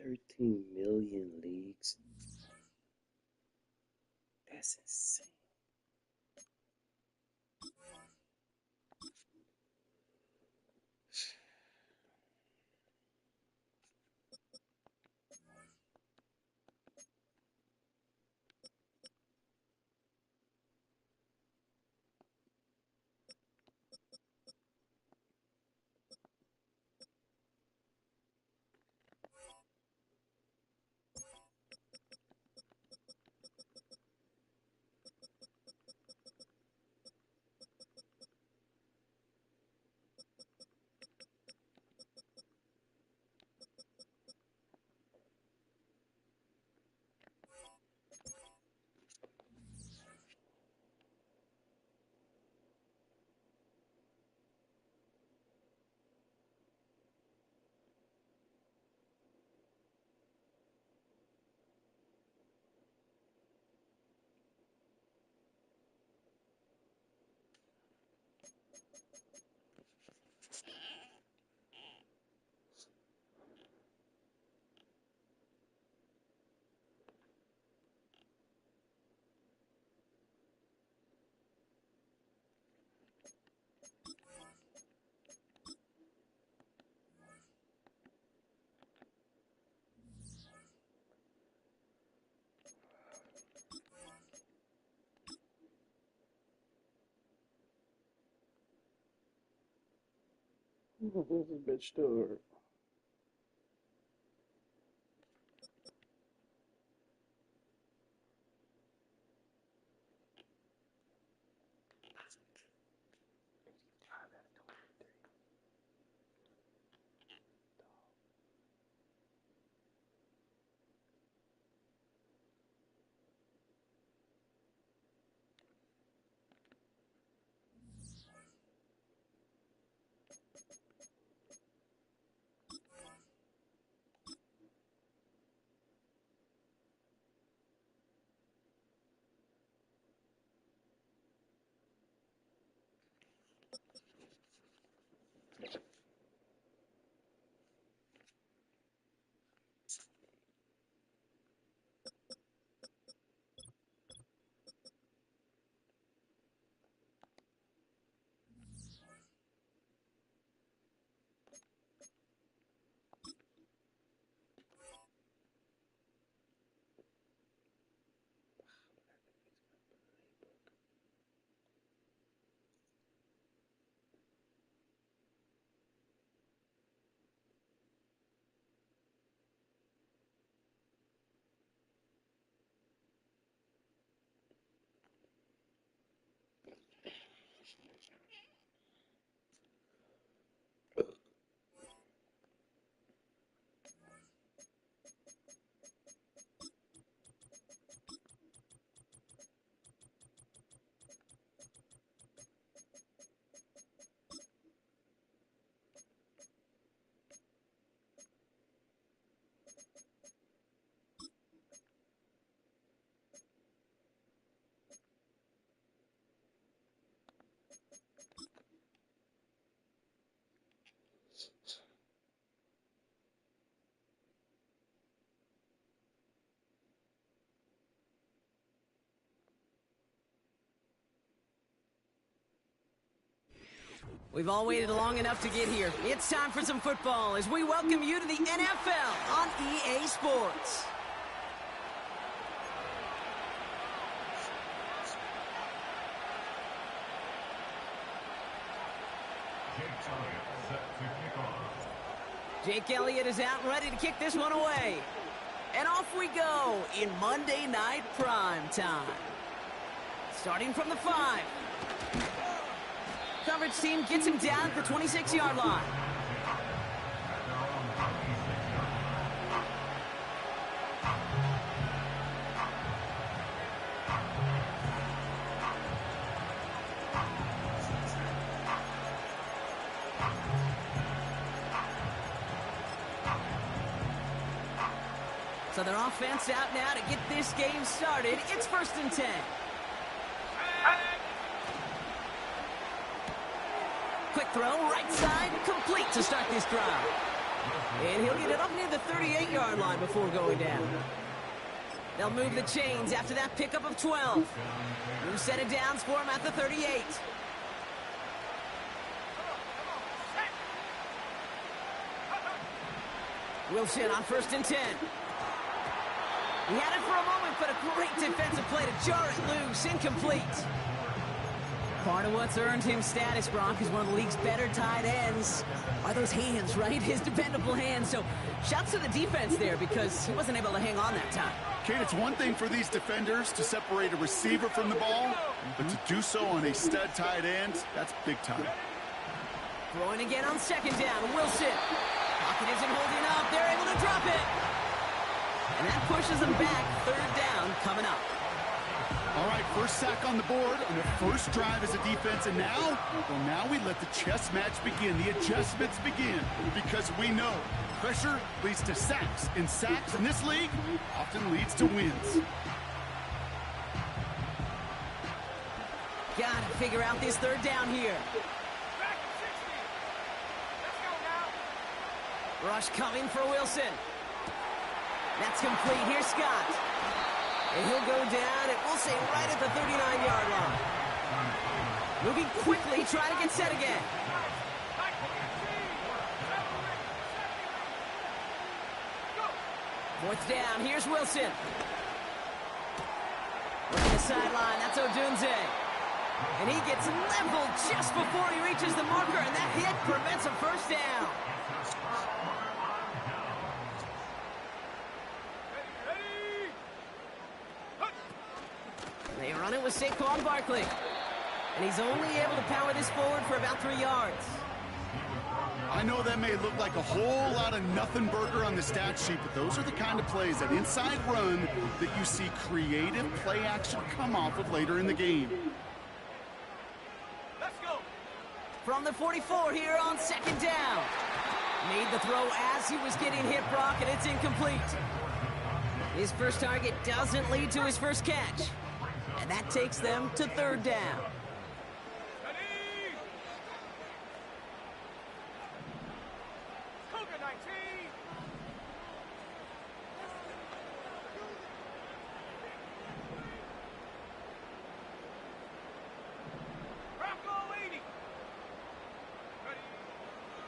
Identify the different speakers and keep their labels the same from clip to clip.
Speaker 1: 13 million leagues. That's insane. This bitch still.
Speaker 2: We've all waited long enough to get here. It's time for some football as we welcome you to the NFL on EA Sports. Jake Elliott is out and ready to kick this one away. And off we go in Monday Night Prime Time. Starting from the 5. Coverage team gets him down at the 26-yard line. So their offense out now to get this game started. It's 1st and 10. Quick throw, right side, complete to start this drive. And he'll get it up near the 38-yard line before going down. They'll move the chains after that pickup of 12. New set of downs for him at the 38. Wilson on 1st and 10. He had it for a moment, but a great defensive play to jar it loose. Incomplete. Part of what's earned him status, Brock, is one of the league's better tight ends. Are those hands, right? His dependable hands. So shouts to the defense there because he wasn't able to hang on that time.
Speaker 3: Kate, it's one thing for these defenders to separate a receiver from the ball, but to do so on a stud tight end, that's big time.
Speaker 2: Throwing again on 2nd down. Wilson. Pocket isn't holding up. They're able to drop it. And that pushes them back. 3rd down coming up.
Speaker 3: All right, first sack on the board on the first drive as a defense, and now we let the chess match begin, the adjustments begin, because we know pressure leads to sacks, and sacks in this league often leads to wins.
Speaker 2: Gotta figure out this 3rd down here. Rush coming for Wilson. That's complete. Here's Scott. And he'll go down, and we'll say right at the 39-yard line. Moving quickly, trying to get set again. Fourth down, here's Wilson. Looking the sideline, that's Odunze. And he gets leveled just before he reaches the marker, and that hit prevents a 1st down. They run it with Saquon Barkley. And he's only able to power this forward for about 3 yards.
Speaker 3: I know that may look like a whole lot of nothing burger on the stat sheet, but those are the kind of plays, that inside run, that you see creative play action come off of later in the game.
Speaker 2: Let's go. From the 44 here on 2nd down. Made the throw as he was getting hit, Brock, and it's incomplete. His first target doesn't lead to his first catch. And that takes them to 3rd down.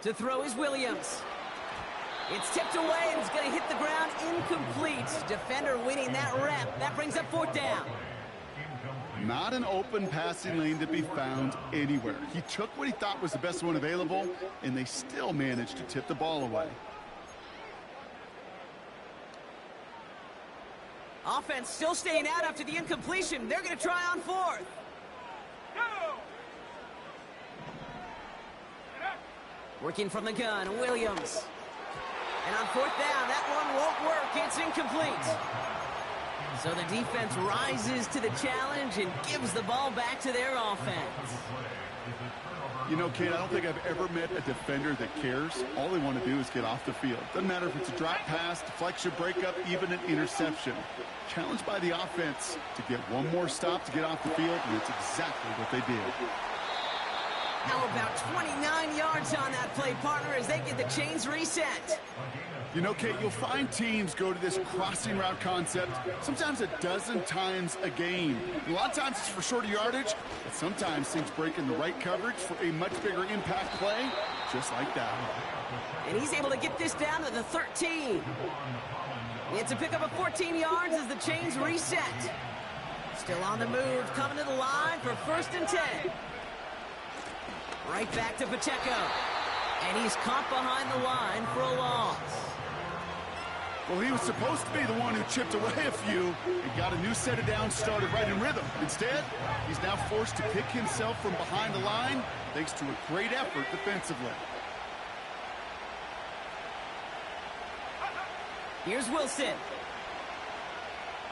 Speaker 2: To throw is Williams. It's tipped away and it's going to hit the ground incomplete. Defender winning that rep. That brings up 4th down.
Speaker 3: Not an open passing lane to be found anywhere. He took what he thought was the best one available, and they still managed to tip the ball away.
Speaker 2: Offense still staying out after the incompletion. They're going to try on 4th. Working from the gun, Williams. And on 4th down, that one won't work. It's incomplete. So the defense rises to the challenge and gives the ball back to their offense.
Speaker 3: You know, Kate, I don't think I've ever met a defender that cares. All they want to do is get off the field. Doesn't matter if it's a drop pass, deflection, breakup, even an interception. Challenged by the offense to get one more stop to get off the field, and it's exactly what they did.
Speaker 2: How about 29 yards on that play, partner, as they get the chains reset?
Speaker 3: You know, Kate, you'll find teams go to this crossing route concept sometimes a dozen times a game. A lot of times it's for shorter yardage, but sometimes things break in the right coverage for a much bigger impact play, just like that.
Speaker 2: And he's able to get this down to the 13. It's a pickup of 14 yards as the chains reset. Still on the move, coming to the line for 1st and 10. Right back to Pacheco. And he's caught behind the line for a loss.
Speaker 3: Well, he was supposed to be the one who chipped away a few and got a new set of downs started right in rhythm. Instead, he's now forced to pick himself from behind the line thanks to a great effort defensively.
Speaker 2: Here's Wilson.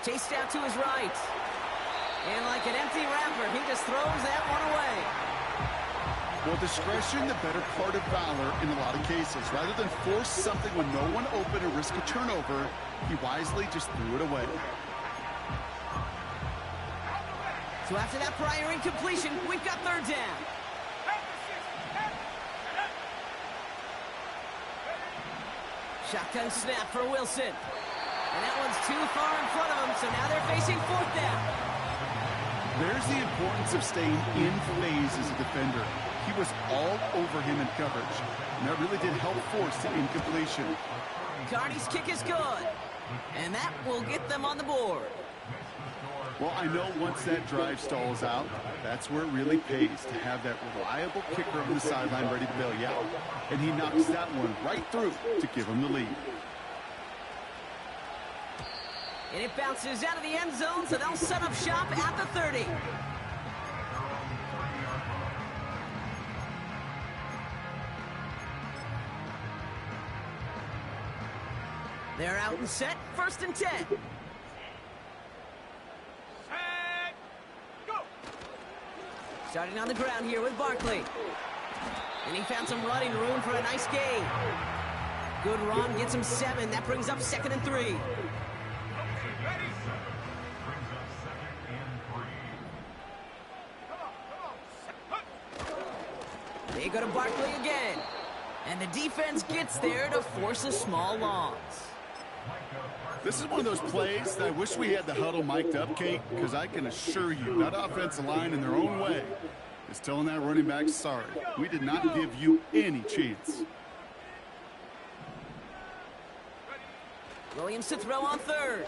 Speaker 2: Chased out to his right. And like an empty wrapper, he just throws that one away.
Speaker 3: Well, discretion, the better part of valor in a lot of cases. Rather than force something when no one open or risk a turnover, he wisely just threw it away.
Speaker 2: So after that prior incompletion, we've got 3rd down. Shotgun snap for Wilson. And that one's too far in front of him, so now they're facing fourth down.
Speaker 3: There's the importance of staying in phase as a defender. He was all over him in coverage, and that really did help force the incompletion.
Speaker 2: Carney's kick is good, and that will get them on the board.
Speaker 3: Well, I know once that drive stalls out, that's where it really pays to have that reliable kicker on the sideline ready to bail you out. And he knocks that one right through to give him the lead.
Speaker 2: And it bounces out of the end zone, so they'll set up shop at the 30. They're out and set, 1st and 10. Starting on the ground here with Barkley. And he found some running room for a nice gain. Good run, gets him 7. That brings up 2nd and 3. They go to Barkley again. And the defense gets there to force a small loss.
Speaker 3: This is one of those plays that I wish we had the huddle mic'd up, Kate, because I can assure you that offensive line in their own way is telling that running back, sorry, we did not give you any chance.
Speaker 2: Williams to throw on 3rd.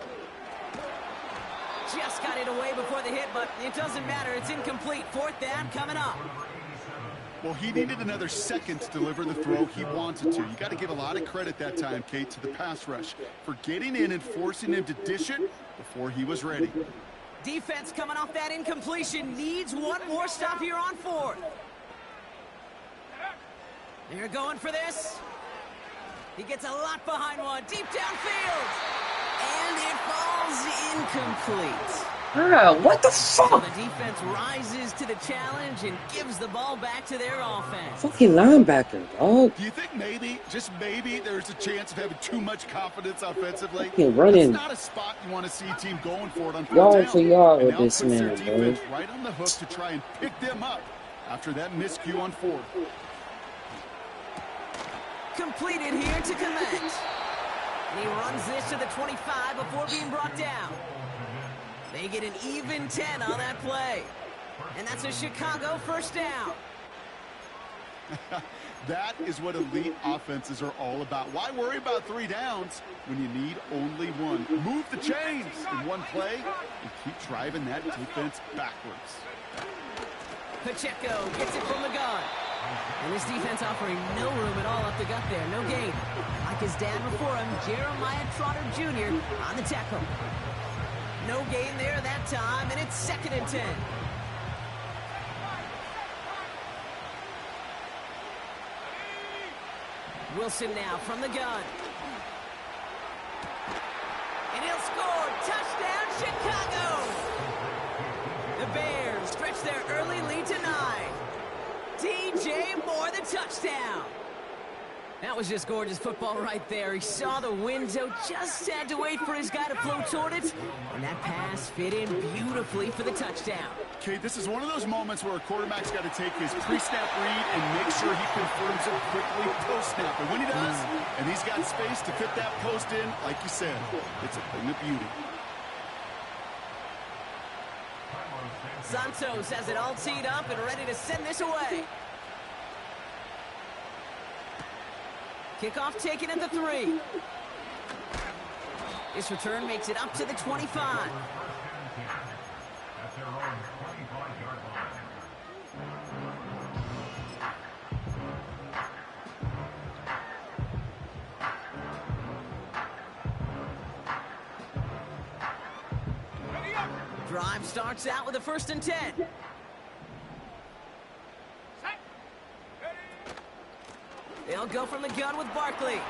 Speaker 2: Just got it away before the hit, but it doesn't matter. It's incomplete. 4th down coming up.
Speaker 3: Well, he needed another second to deliver the throw he wanted to. You got to give a lot of credit that time, Kate, to the pass rush for getting in and forcing him to dish it before he was ready.
Speaker 2: Defense coming off that incompletion needs one more stop here on 4th. They're going for this. He gets a lot behind one, deep downfield. And it falls incomplete.
Speaker 1: What the fuck?
Speaker 2: So the defense rises to the challenge and gives the ball back to their offense.
Speaker 1: Fucking linebacker, dog.
Speaker 3: Do you think maybe, just maybe, there's a chance of having too much confidence offensively?
Speaker 1: Fucking running.
Speaker 3: It's not a spot you want to see a team going for it on 4th
Speaker 1: Yard
Speaker 3: down.
Speaker 1: for yard with
Speaker 3: And now
Speaker 1: this
Speaker 3: puts their
Speaker 1: man,
Speaker 3: defense
Speaker 1: bro.
Speaker 3: right on the hook to try and pick them up after that miscue on 4th.
Speaker 2: Completed here to Clement. And he runs this to the 25 before being brought down. They get an even 10 on that play. And that's a Chicago 1st down.
Speaker 3: That is what elite offenses are all about. Why worry about 3 downs when you need only 1? Move the chains in one play and keep driving that defense backwards.
Speaker 2: Pacheco gets it from the gun. And this defense offering no room at all up the gut there. No gain. Like his dad before him, Jeremiah Trotter Jr. on the tackle. No gain there that time, and it's 2nd and 10. Wilson now from the gun. And he'll score. Touchdown, Chicago! The Bears stretch their early lead to 9. DJ Moore, the touchdown. That was just gorgeous football right there. He saw the window, just had to wait for his guy to flow toward it, and that pass fit in beautifully for the touchdown.
Speaker 3: Okay, this is one of those moments where a quarterback's got to take his pre-snap read and make sure he confirms it quickly post-snap. And when he does, and he's got space to fit that post in, like you said, it's a thing of beauty.
Speaker 2: Santos has it all teed up and ready to send this away. Kickoff taken at the 3. This return makes it up to the 25. Drive starts out with a 1st and 10. They'll go from the gun with Barkley.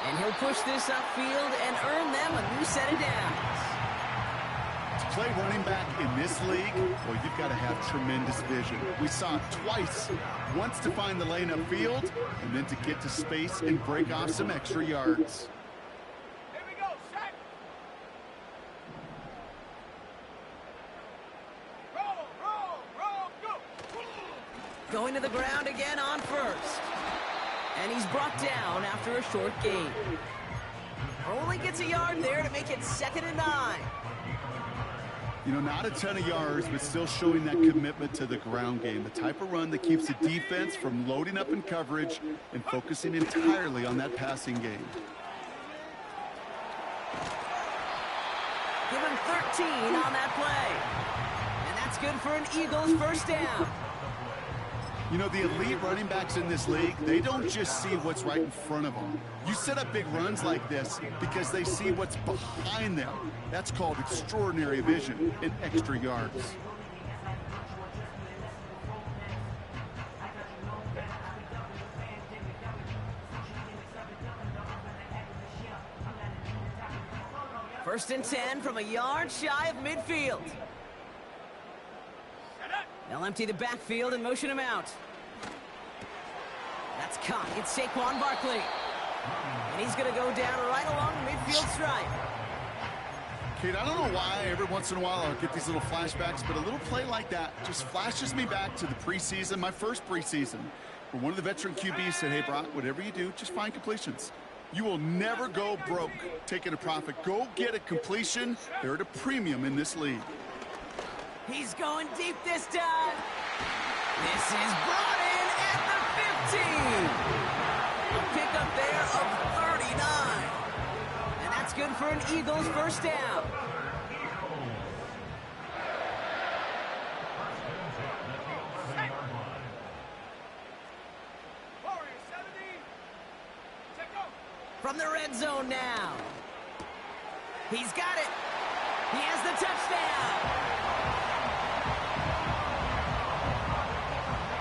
Speaker 2: And he'll push this upfield and earn them a new set of downs.
Speaker 3: To play running back in this league, well, you've got to have tremendous vision. We saw it twice. Once to find the lane upfield, and then to get to space and break off some extra yards.
Speaker 2: Going to the ground again on 1st. And he's brought down after a short gain. Only gets a yard there to make it 2nd and 9.
Speaker 3: You know, not a ton of yards, but still showing that commitment to the ground game. The type of run that keeps the defense from loading up in coverage and focusing entirely on that passing game.
Speaker 2: Give him 13 on that play. And that's good for an Eagles first down.
Speaker 3: You know, the elite running backs in this league, they don't just see what's right in front of them. You set up big runs like this because they see what's behind them. That's called extraordinary vision and extra yards.
Speaker 2: First and 10 from a yard shy of midfield. They'll empty the backfield and motion him out. That's caught. It's Saquon Barkley. And he's going to go down right along the midfield stripe.
Speaker 3: Kate, I don't know why every once in a while I'll get these little flashbacks, but a little play like that just flashes me back to the preseason, my first preseason, where one of the veteran QBs said, hey, Brock, whatever you do, just find completions. You will never go broke taking a profit. Go get a completion. They're at a premium in this league.
Speaker 2: He's going deep this time. This is brought in at the 15. A pickup there of 39. And that's good for an Eagles first down. From the red zone now. He's got it. He has the touchdown.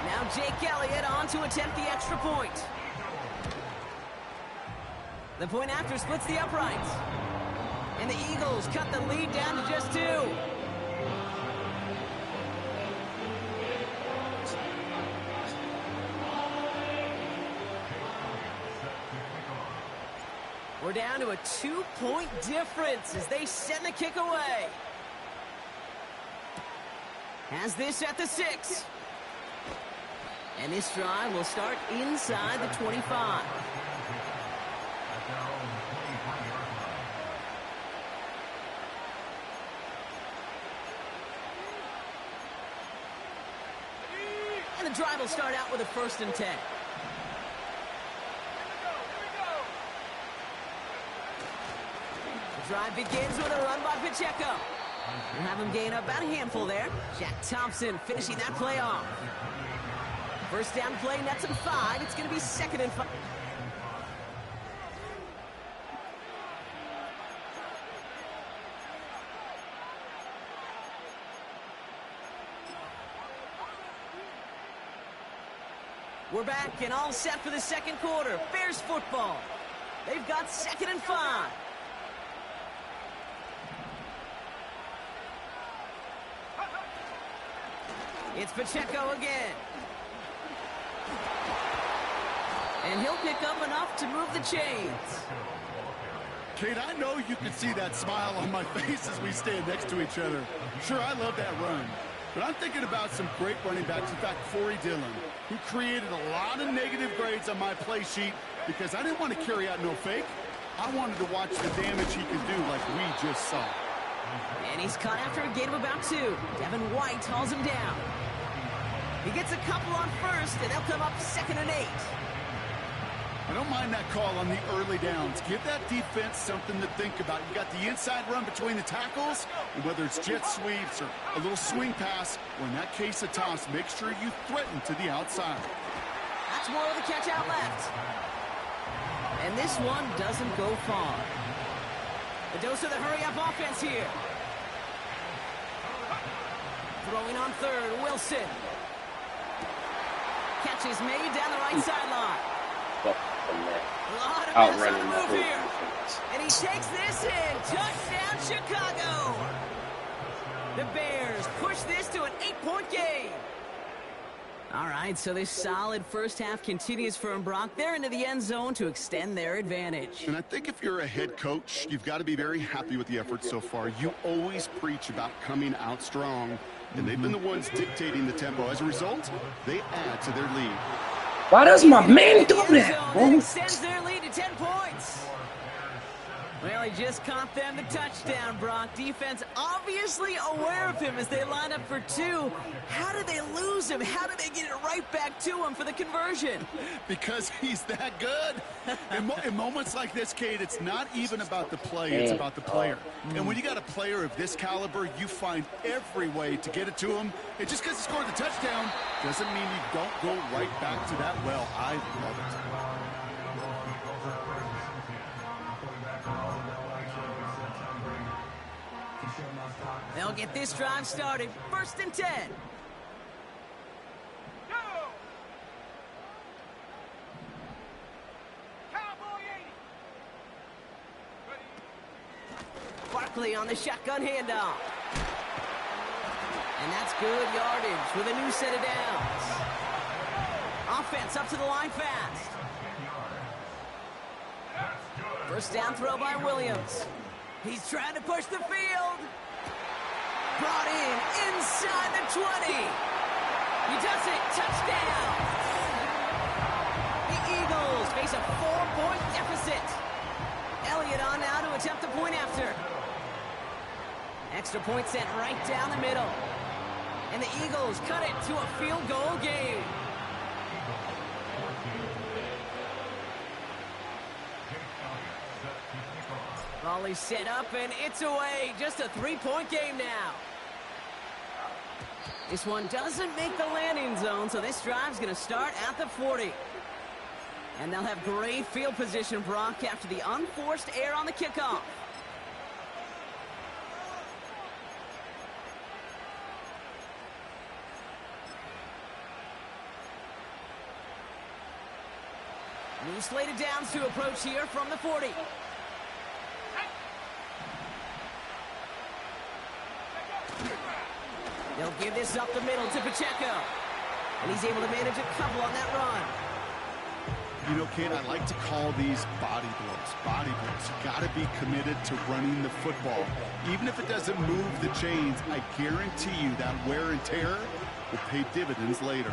Speaker 2: Now Jake Elliott on to attempt the extra point. The point after splits the uprights. And the Eagles cut the lead down to just 2. We're down to a 2-point difference as they send the kick away. Has this at the 6. And this drive will start inside the 25. And the drive will start out with a 1st and 10. The drive begins with a run by Pacheco. We'll have him gain about a handful there. Jack Thompson finishing that play off. First down play, nets him 5. It's going to be 2nd and 5. We're back and all set for the second quarter. Bears football. They've got 2nd and 5. It's Pacheco again. And he'll pick up enough to move the chains.
Speaker 3: Kate, I know you can see that smile on my face as we stand next to each other. Sure, I love that run. But I'm thinking about some great running backs. In fact, Corey Dillon, who created a lot of negative grades on my play sheet because I didn't want to carry out no fake. I wanted to watch the damage he could do like we just saw.
Speaker 2: And he's caught after a gain of about 2. Devin White hauls him down. He gets a couple on first, and they'll come up 2nd and 8.
Speaker 3: I don't mind that call on the early downs. Give that defense something to think about. You got the inside run between the tackles, and whether it's jet sweeps or a little swing pass, or in that case a toss, make sure you threaten to the outside.
Speaker 2: That's more of the catch out left. And this one doesn't go far. A dose of the hurry-up offense here. Throwing on 3rd, Wilson. Catch is made down the right sideline. A lot of pass on the move here. And he takes this in. Touchdown, Chicago. The Bears push this to an 8-point game. All right, so this solid first half continues for Brock. They're into the end zone to extend their advantage.
Speaker 3: And I think if you're a head coach, you've got to be very happy with the effort so far. You always preach about coming out strong, and they've been the ones dictating the tempo. As a result, they add to their lead.
Speaker 1: Why does my man do
Speaker 2: The end
Speaker 1: that,
Speaker 2: zone,
Speaker 1: bro?
Speaker 2: that extends their lead to 10 points. Well, he just caught them the touchdown, Brock. Defense obviously aware of him as they line up for two. How did they lose him? How did they get it right back to him for the conversion?
Speaker 3: Because he's that good. In moments like this, Kate, it's not even about the play, it's about the player. And when you got a player of this caliber, you find every way to get it to him. And just because he scored the touchdown doesn't mean you don't go right back to that well. I love it.
Speaker 2: They'll get this drive started. 1st and 10. Barkley on the shotgun handoff. And that's good yardage with a new set of downs. Offense up to the line fast. 1st down throw by Williams. He's trying to push the field. Brought in inside the 20. He does it. Touchdown. The Eagles face a 4-point deficit. Elliott on now to attempt the point after. Extra point sent right down the middle. And the Eagles cut it to a field goal game. Volley set up, and it's away. Just a 3-point game now. This one doesn't make the landing zone, so this drive's going to start at the 40. And they'll have great field position, Brock, after the unforced error on the kickoff. New slated downs to approach here from the 40. They'll give this up the middle to Pacheco. And he's able to manage a couple on that run.
Speaker 3: You know, Kate, I like to call these body blows. Body blows. You got to be committed to running the football. Even if it doesn't move the chains, I guarantee you that wear and tear will pay dividends later.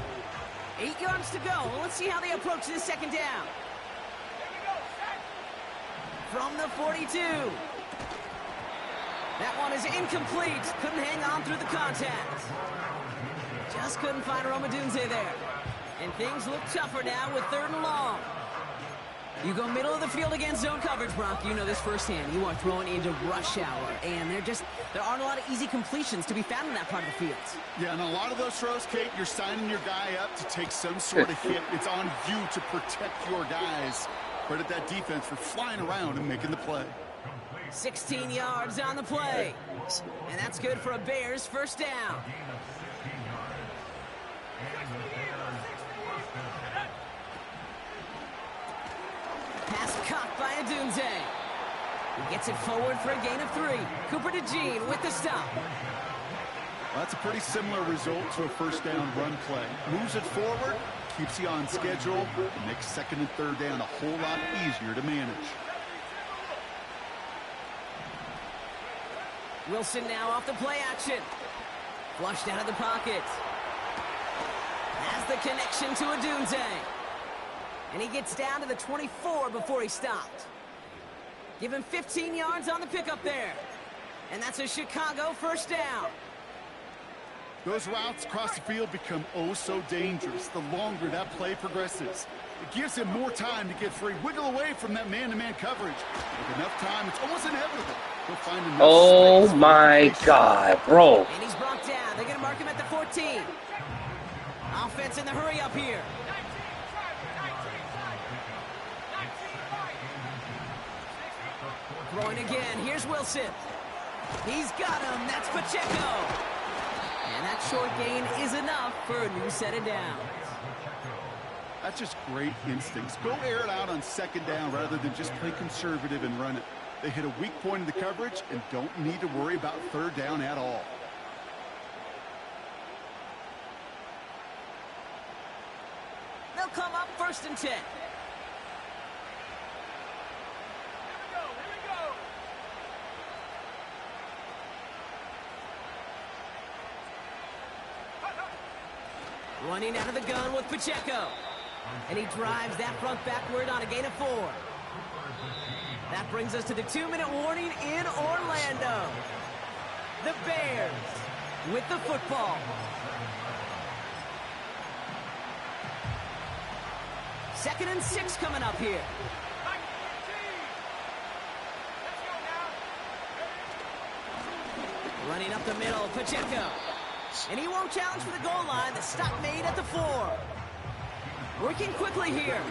Speaker 2: 8 yards to go. Let's see how they approach this 2nd down. From the 42. That one is incomplete. Couldn't hang on through the contact. Just couldn't find Romadunze there. And things look tougher now with 3rd and long. You go middle of the field against zone coverage, Brock. You know this firsthand. You are throwing into rush hour. And there aren't a lot of easy completions to be found in that part of the field.
Speaker 3: Yeah, and a lot of those throws, Kate, you're signing your guy up to take some sort of hit. It's on you to protect your guys. Credit that defense for flying around and making the play.
Speaker 2: 16 yards on the play. And that's good for a Bears 1st down. Pass caught by Adunze. He gets it forward for a gain of 3. Cooper DeJean with the stop.
Speaker 3: Well, that's a pretty similar result to a 1st down run play. Moves it forward, keeps you on schedule, and makes 2nd and 3rd down a whole lot easier to manage.
Speaker 2: Wilson now off the play action. Flushed out of the pocket. Has the connection to Adunze. And he gets down to the 24 before he stopped. Give him 15 yards on the pickup there. And that's a Chicago 1st down.
Speaker 3: Those routes across the field become oh so dangerous the longer that play progresses. It gives him more time to get free, wiggle away from that man-to-man coverage. With enough time, it's almost inevitable. He'll find enough
Speaker 1: Oh
Speaker 3: space
Speaker 1: my God, bro.
Speaker 2: And he's brought down. They're going to mark him at the 14. Offense in the hurry up here. Throwing again. Here's Wilson. He's got him. That's Pacheco. And that short gain is enough for a new set of downs.
Speaker 3: That's just great instincts. Go air it out on 2nd down rather than just play conservative and run it. They hit a weak point in the coverage and don't need to worry about 3rd down at all.
Speaker 2: They'll come up 1st and 10. Running out of the gun with Pacheco. And he drives that front backward on a gain of 4. That brings us to the 2-minute warning in Orlando. The Bears with the football. Second and 6 coming up here. Running up the middle, Pacheco. And he won't challenge for the goal line. The stop made at the 4. Working quickly here.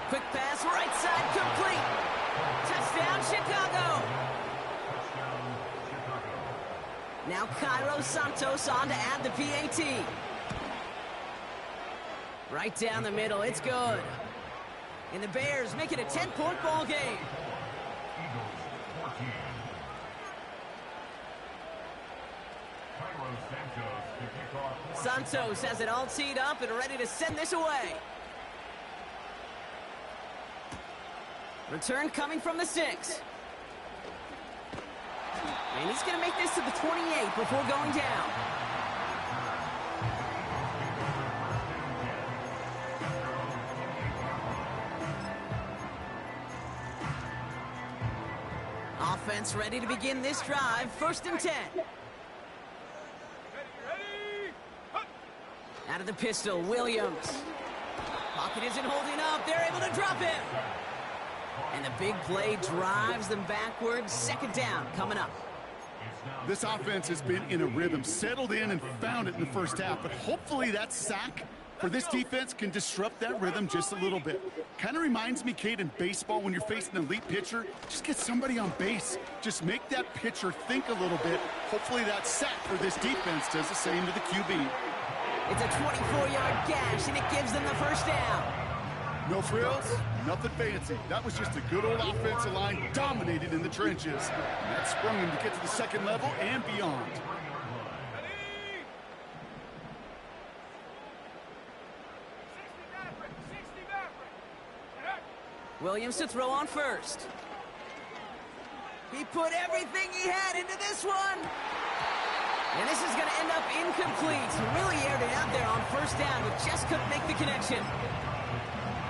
Speaker 2: Quick pass, right side, complete. Touchdown, Chicago. Now Cairo Santos on to add the PAT. Right down the middle, it's good. And the Bears make it a 10-point ball game. Santos has it all teed up and ready to send this away. Return coming from the 6. And he's going to make this to the 28 before going down. Offense ready to begin this drive. First and 10. Out of the pistol, Williams. Pocket isn't holding up. They're able to drop him. And the big play drives them backwards. Second down coming up.
Speaker 3: This offense has been in a rhythm, settled in and found it in the first half. But hopefully that sack for this defense can disrupt that rhythm just a little bit. Kind of reminds me, Kate, in baseball when you're facing an elite pitcher, just get somebody on base. Just make that pitcher think a little bit. Hopefully that sack for this defense does the same to the QB.
Speaker 2: It's a 24-yard gash, and it gives them the first down.
Speaker 3: No frills, nothing fancy. That was just a good old offensive line dominated in the trenches. And that sprung him to get to the second level and beyond.
Speaker 2: Williams to throw on first. He put everything he had into this one. And this is going to end up incomplete. Really aired it out there on first down, but just couldn't make the connection.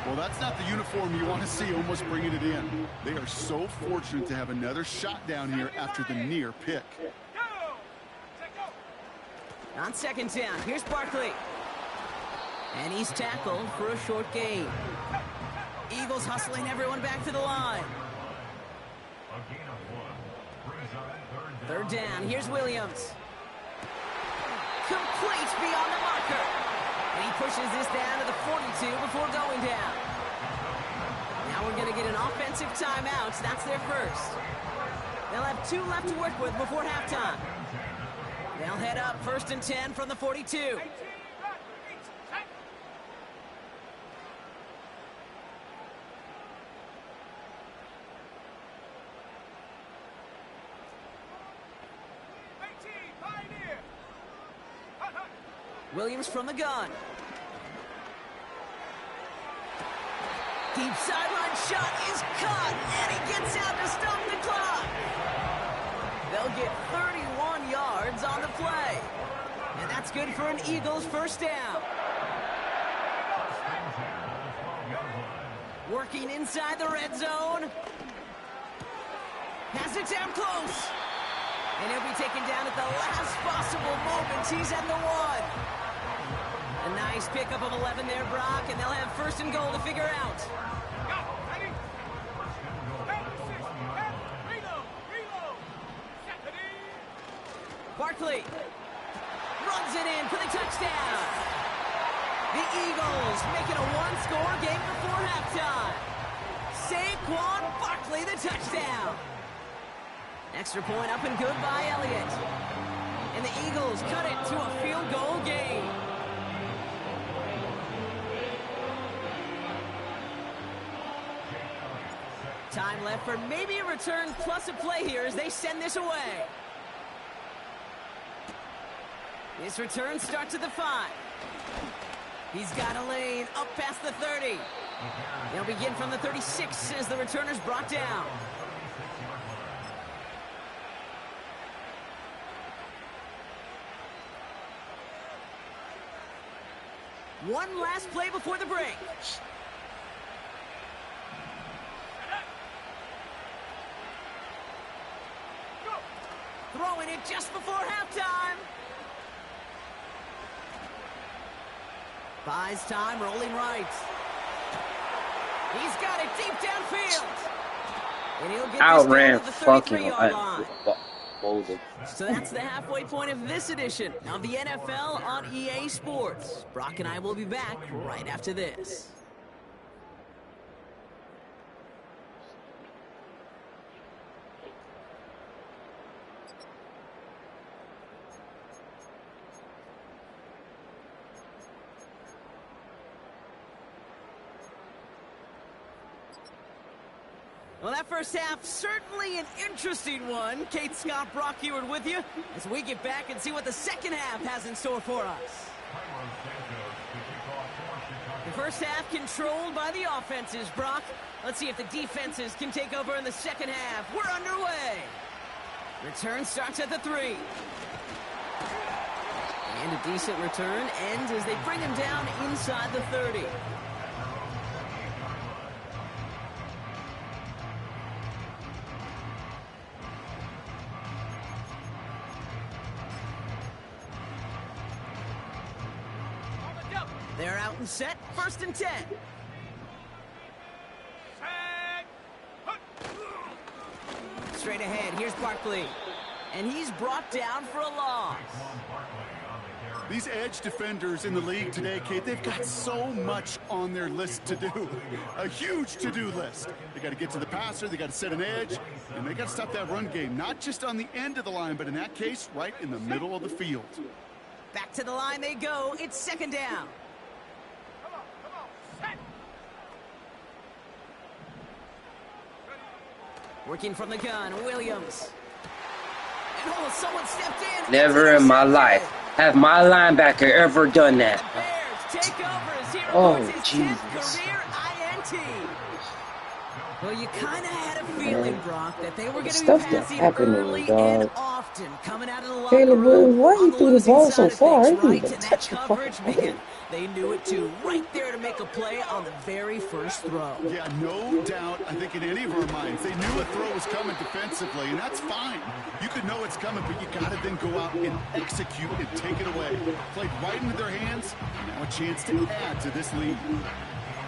Speaker 3: Well, that's not the uniform you want to see almost bringing it in. They are so fortunate to have another shot down here after the near pick.
Speaker 2: On second down, here's Barkley. And he's tackled for a short gain. Eagles hustling everyone back to the line. Third down, here's Williams. Complete beyond the marker. And he pushes this down to the 42 before going down. Now we're going to get an offensive timeout. That's their first. They'll have 2 left to work with before halftime. They'll head up first and 10 from the 42. Williams from the gun. Deep sideline shot is caught, and he gets out to stop the clock. They'll get 31 yards on the play. And that's good for an Eagles first down. Working inside the red zone. Pass it down close. And he'll be taken down at the last possible moment. He's at the 1. A nice pickup of 11 there, Brock, and they'll have first and goal to figure out. Barkley runs it in for the touchdown. The Eagles make it a 1-score game before halftime. Saquon Barkley, the touchdown. Extra point up and good by Elliott. And the Eagles cut it to a field goal game. Time left for maybe a return plus a play here as they send this away. This return starts at the 5. He's got a lane up past the 30. They'll begin from the 36 as the returner's brought down. One last play before the break. Throwing it just before halftime. Buys time, rolling right. He's got it deep downfield. And he'll get
Speaker 1: Outran
Speaker 2: this
Speaker 1: fucking
Speaker 2: line.
Speaker 1: Bolden.
Speaker 2: So that's the halfway point of this edition of the NFL on EA Sports. Brock and I will be back right after this. Well, that first half, certainly an interesting one. Kate, Scott, Brock Eward with you as we get back and see what the second half has in store for us. The first half controlled by the offenses, Brock. Let's see if the defenses can take over in the second half. We're underway. Return starts at the 3. And a decent return ends as they bring him down inside the 30. They're out and set, 1st and 10. Straight ahead, here's Barkley. And he's brought down for a loss.
Speaker 3: These edge defenders in the league today, Kate, they've got so much on their list to do. A huge to-do list. They got to get to the passer, they got to set an edge, and they got to stop that run game. Not just on the end of the line, but in that case, right in the middle of the field.
Speaker 2: Back to the line they go. It's 2nd down. Working from the gun, Williams. And someone stepped in.
Speaker 1: Never in my life have my linebacker ever done that.
Speaker 2: Bears take over as he records his 10th career INT. Well, you kind of had a feeling, Brock, that they were going to be passing early and often, coming out of the locker room.
Speaker 1: Caleb, why you threw the ball so far? I didn't even touch the
Speaker 2: coverage, man. They knew it too, right there to make a play on the very first throw.
Speaker 3: Yeah, no doubt. I think in any of our minds, they knew a throw was coming defensively, and that's fine. You could know it's coming, but you got to then go out and execute and take it away. Played right into their hands. Now a chance to add to this lead.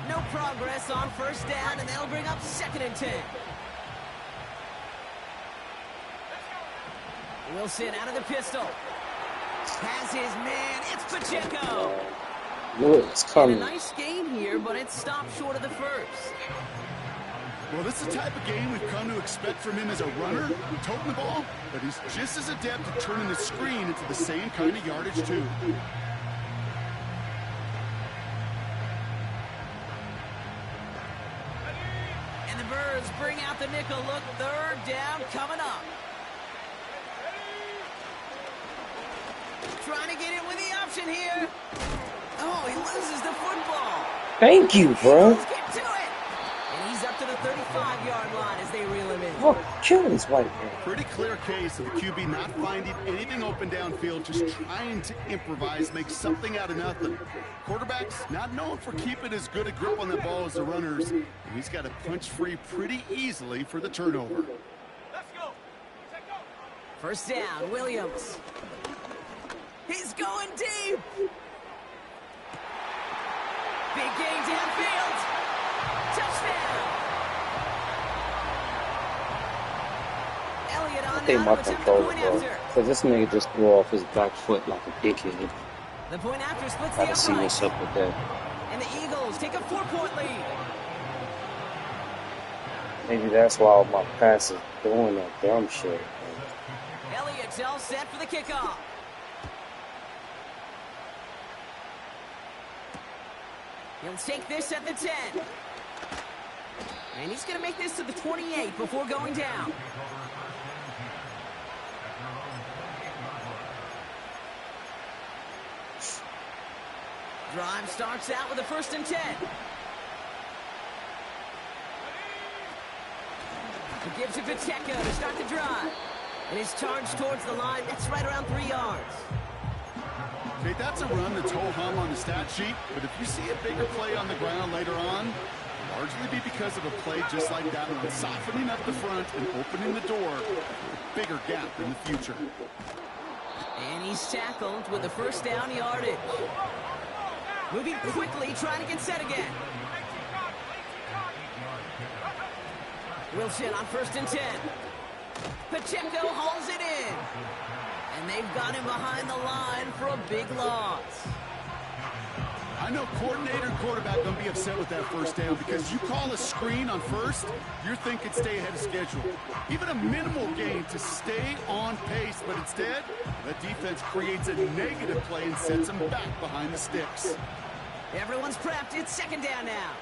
Speaker 2: No progress on 1st down, and they'll bring up 2nd and 10. Wilson out of the pistol. Has his man. It's Pacheco.
Speaker 1: It's coming.
Speaker 2: And a nice gain here, but it stopped short of the first.
Speaker 3: Well, this is the type of game we've come to expect from him as a runner, toting the ball, but he's just as adept at turning the screen into the same kind of yardage, too.
Speaker 2: And the Birds bring out the nickel look. 3rd down coming up. Trying to get in with the option here. Oh, he loses the football.
Speaker 1: Thank you, bro.
Speaker 2: Let's get to it. And he's up to the 35-yard line as they reel him in.
Speaker 1: Oh, kill this white man.
Speaker 3: Pretty clear case of the QB not finding anything open downfield, just trying to improvise, make something out of nothing. Quarterbacks not known for keeping as good a grip on the ball as the runners, and he's got to punch free pretty easily for the turnover.
Speaker 2: Let's go. 1st down, Williams. He's going deep. Big game downfield. Touchdown. Elliott on
Speaker 1: I think my
Speaker 2: down to
Speaker 1: controller,
Speaker 2: the point
Speaker 1: bro.
Speaker 2: after.
Speaker 1: Because this nigga just threw off his back foot like a dickhead.
Speaker 2: The point after splits the
Speaker 1: Gotta see
Speaker 2: upright.
Speaker 1: what's up with that.
Speaker 2: And the Eagles take a 4-point lead.
Speaker 1: Maybe that's why all my passes doing that dumb shit. Man.
Speaker 2: Elliott's all set for the kickoff. He'll take this at the 10. And he's going to make this to the 28 before going down. Drive starts out with a 1st and 10. He gives it to Pacheco to start the drive. And his charge towards the line, that's right around 3 yards.
Speaker 3: Okay, that's a run that's ho-hum on the stat sheet, but if you see a bigger play on the ground later on, largely be because of a play just like that one, softening up the front and opening the door for a bigger gap in the future.
Speaker 2: And he's tackled with the first down yardage. Moving quickly, trying to get set again. Wilson on 1st and 10. Pacheco hauls it in. And they've got him behind the line for a big loss.
Speaker 3: I know coordinator and quarterback going to be upset with that first down because you call a screen on first, you're thinking stay ahead of schedule. Even a minimal gain to stay on pace, but instead, the defense creates a negative play and sets them back behind the sticks.
Speaker 2: Everyone's prepped. It's 2nd down now.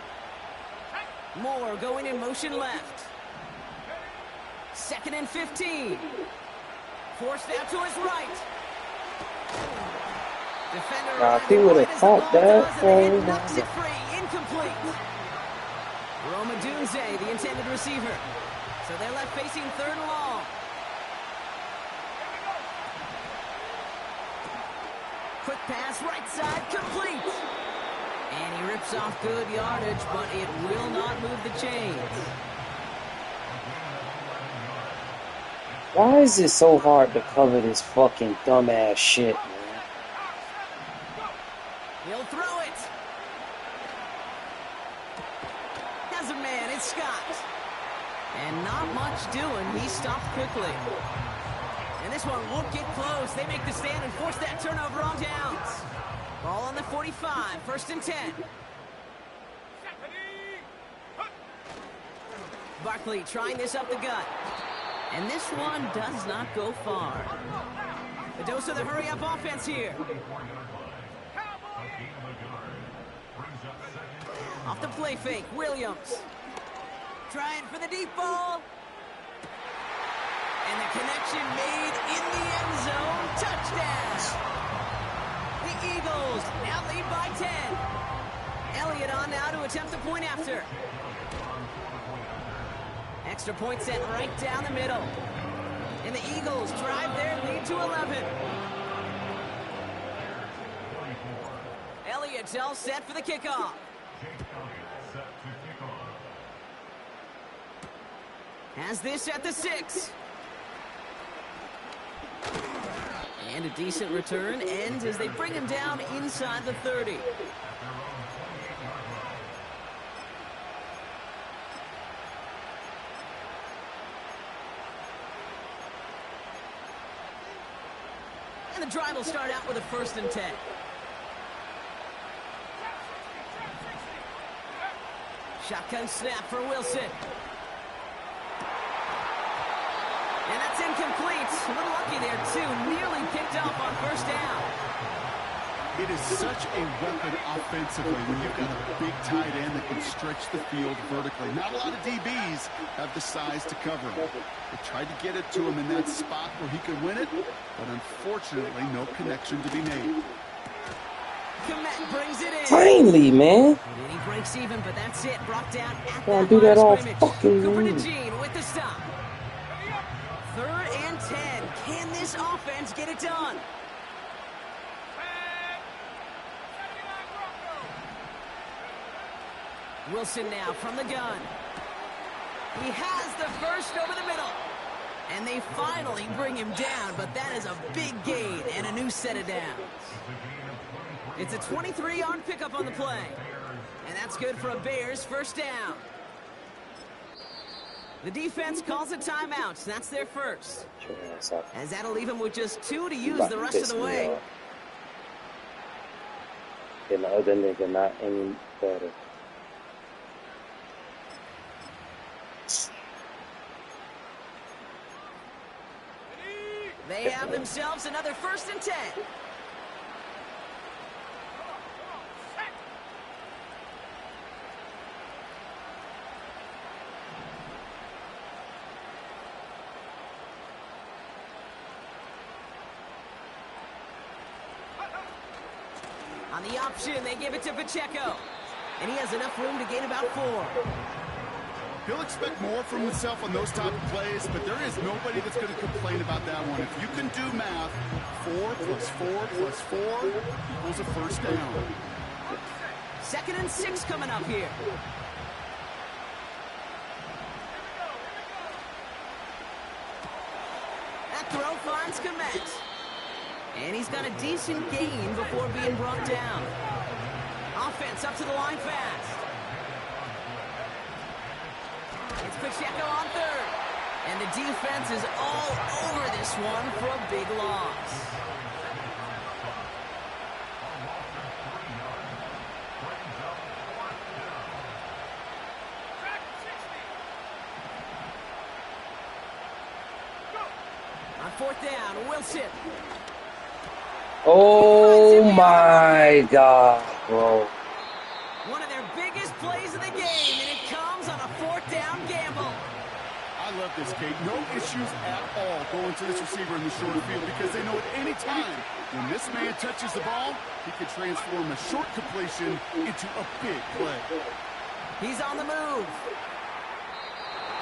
Speaker 2: Moore going in motion left. 2nd and 15. Forced out to his right. Defender
Speaker 1: he would have caught that.
Speaker 2: Knocks it free. Incomplete. Roma Dunze, the intended receiver. So they're left facing 3rd and long. Quick pass, right side, complete. And he rips off good yardage, but it will not move the chains.
Speaker 1: Why is it so hard to cover this fucking dumbass shit, man?
Speaker 2: He'll throw it. Has a man, it's Scott. And not much doing. He stopped quickly. And this one won't get close. They make the stand and force that turnover on downs. Ball on the 45, 1st and 10. Barkley trying this up the gut. And this one does not go far. A dose of the hurry-up offense here. Off the play fake, Williams. Trying for the deep ball. And the connection made in the end zone. Touchdown. The Eagles now lead by 10. Elliott on now to attempt the point after. Extra point set right down the middle. And the Eagles drive their lead to 11. Elliott's all set for the kickoff. Has this at the 6. And a decent return ends as they bring him down inside the 30. And the drive will start out with a 1st and 10. Shotgun snap for Wilson. And that's incomplete. A little lucky there, too. Nearly picked off on 1st down.
Speaker 3: It is such a weapon offensively when you've got a big tight end that can stretch the field vertically. Not a lot of DBs have the size to cover him. They tried to get it to him in that spot where he could win it, but unfortunately, no connection to be made.
Speaker 2: Komet brings it in.
Speaker 1: Finally, man.
Speaker 2: And he breaks even, but that's it. Brought down at
Speaker 1: Can't
Speaker 2: that
Speaker 1: do that
Speaker 2: line
Speaker 1: all
Speaker 2: of scrimmage.
Speaker 1: fucking
Speaker 2: Cooper
Speaker 1: game.
Speaker 2: DeJean with the stop. 3rd and 10. Can this offense get it done? Wilson now from the gun. He has the first over the middle. And they finally bring him down, but that is a big gain and a new set of downs. It's a 23-yard pickup on the play. And that's good for a Bears 1st down. The defense calls a timeout. That's their first. As that'll leave them with just 2 to use the rest of the way.
Speaker 1: And the other nigga not any better.
Speaker 2: They have themselves another 1st and 10. On the option, they give it to Pacheco. And he has enough room to gain about 4.
Speaker 3: He'll expect more from himself on those type of plays, but there is nobody that's going to complain about that one. If you can do math, 4 plus 4 plus 4 equals a first down.
Speaker 2: 2nd and 6 coming up here. That throw finds Komet. And he's got a decent gain before being brought down. Offense up to the line fast. It's Pacheco on 3rd. And the defense is all over this one for a big loss. On 4th down, Wilson.
Speaker 1: Oh my God, bro.
Speaker 2: One of their biggest plays of the game, and it comes on a 4th down gamble.
Speaker 3: I love this, Kate. No issues at all going to this receiver in the short field because they know at any time when this man touches the ball, he can transform a short completion into a big play.
Speaker 2: He's on the move.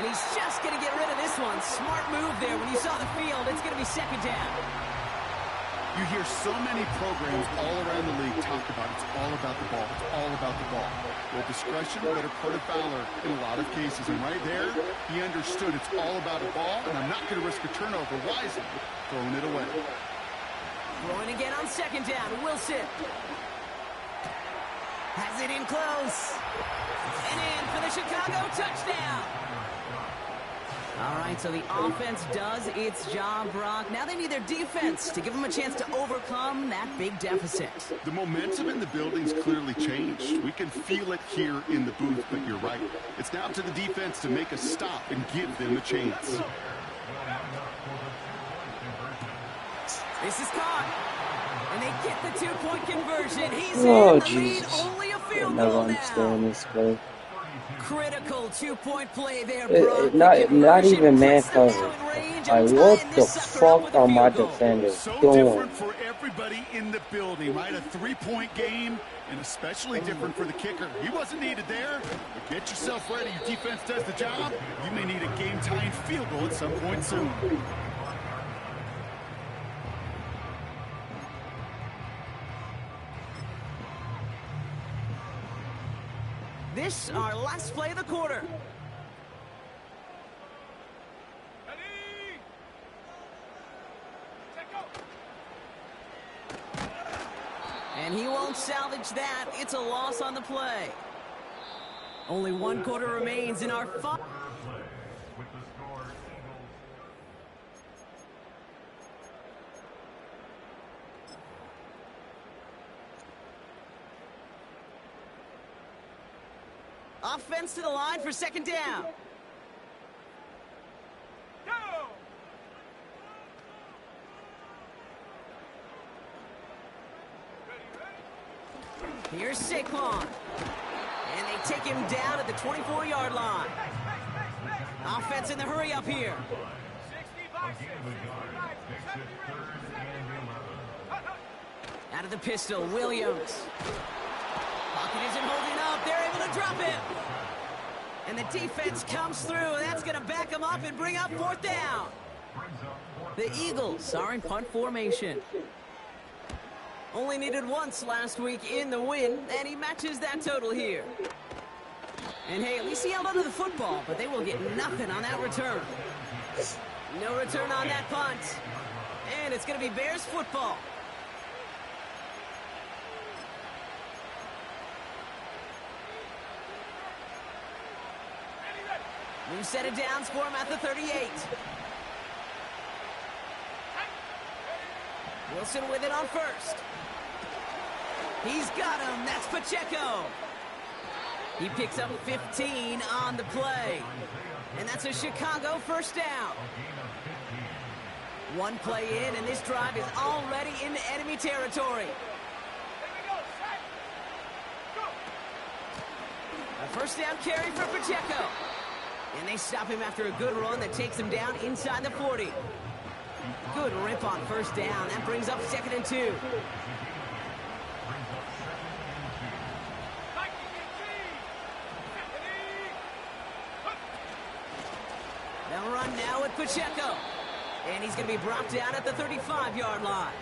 Speaker 2: And he's just going to get rid of this one. Smart move there. When you saw the field, it's going to be 2nd down.
Speaker 3: You hear so many programs all around the league talk about it's all about the ball. It's all about the ball. Well, discretion, better part of valor in a lot of cases. And right there, he understood it's all about the ball, and I'm not going to risk a turnover wisely, throwing it away.
Speaker 2: Throwing again on 2nd down. Wilson. Has it in close. And in for the Chicago touchdown. All right, so the offense does its job, Brock. Now they need their defense to give them a chance to overcome that big deficit.
Speaker 3: The momentum in the building's clearly changed. We can feel it here in the booth, but you're right. It's now up to the defense to make a stop and give them a chance.
Speaker 2: This is caught. And they get the 2-point conversion. He's
Speaker 1: Oh,
Speaker 2: in the
Speaker 1: Jesus.
Speaker 2: lead, only a
Speaker 1: I
Speaker 2: field
Speaker 1: never
Speaker 2: goal
Speaker 1: understand
Speaker 2: now.
Speaker 1: this play.
Speaker 2: Critical 2-point play there, Brock.
Speaker 1: Not even man cover. Like, what the fuck are my defenders
Speaker 3: So
Speaker 1: doing?
Speaker 3: different for everybody in the building, right? A 3-point game, and especially different for the kicker. He wasn't needed there, but get yourself ready. Your defense does the job. You may need a game-tying field goal at some point soon.
Speaker 2: This our last play of the quarter. And he won't salvage that. It's a loss on the play. Only 1 quarter remains in our offense to the line for 2nd down. Here's Saquon. And they take him down at the 24-yard line. Offense in the hurry up here. Out of the pistol, Williams. Pocket isn't holding up. They're able to drop him. And the defense comes through. That's going to back him up and bring up 4th down. The Eagles are in punt formation. Only needed once last week in the win, and he matches that total here. And hey, at least he held onto the football, but they will get nothing on that return. No return on that punt. And it's going to be Bears football. New set of downs for him at the 38. Wilson with it on 1st. He's got him. That's Pacheco. He picks up 15 on the play. And that's a Chicago 1st down. 1 play in, and this drive is already into enemy territory. A 1st down carry for Pacheco. And they stop him after a good run that takes him down inside the 40. Good rip on 1st down. That brings up 2nd and 2. now with Pacheco. And he's going to be brought down at the 35-yard line.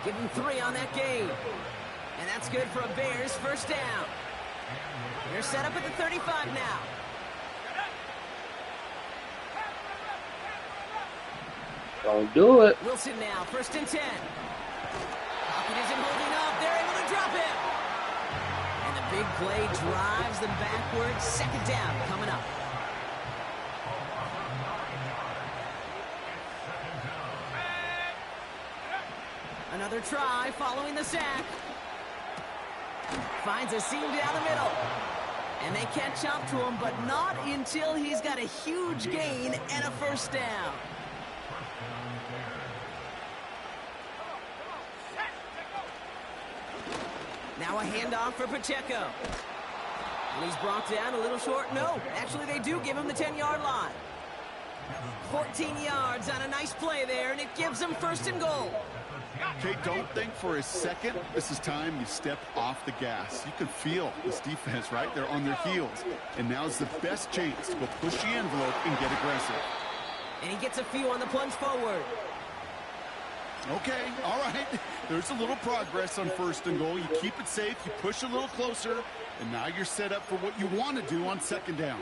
Speaker 2: Give him 3 on that game. And that's good for a Bears first down. They're set up at the 35 now.
Speaker 1: Don't do it.
Speaker 2: Wilson now, 1st and 10. Pocket isn't holding up. They're able to drop him. And the big play drives them backwards. 2nd down coming up. Another try following the sack. Finds a seam down the middle. And they catch up to him, but not until he's got a huge gain and a first down. Now a handoff for Pacheco. And he's brought down a little short. No, actually they do give him the 10-yard line. 14 yards on a nice play there, and it gives them 1st and goal.
Speaker 3: Okay, don't think for a second this is time you step off the gas. You can feel this defense, right? They're on their heels. And now's the best chance to go push the envelope and get aggressive.
Speaker 2: And he gets a few on the plunge forward.
Speaker 3: Okay, all right. There's a little progress on 1st and goal. You keep it safe, you push a little closer, and now you're set up for what you want to do on 2nd down.